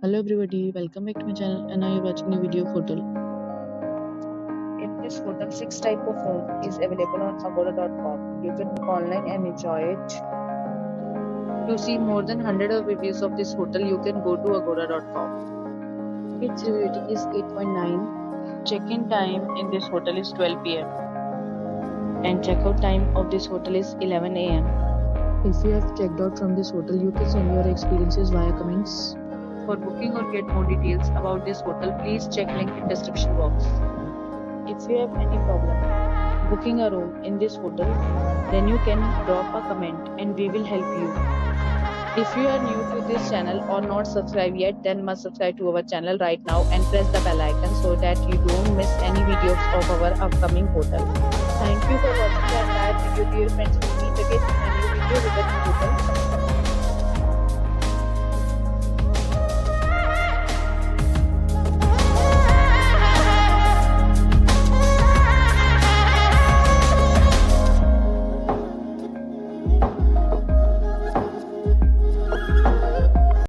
Hello everybody, welcome back to my channel and now you're watching a video of hotel. In this hotel, 6 type of room is available on agoda.com. You can book online and enjoy it. To see more than 100 of reviews of this hotel, you can go to agoda.com. Its review rating is 8.9. Check-in time in this hotel is 12 p.m. and check-out time of this hotel is 11 a.m. If you have checked out from this hotel, you can send your experiences via comments. For booking or get more details about this hotel, please check link in description box. If you have any problem booking a room in this hotel, then you can drop a comment and we will help you. If you are new to this channel or not subscribed yet, then must subscribe to our channel right now and press the bell icon so that you don't miss any videos of our upcoming hotel. Thank you for watching the entire video, dear friends. We meet again in a new video with a new hotel.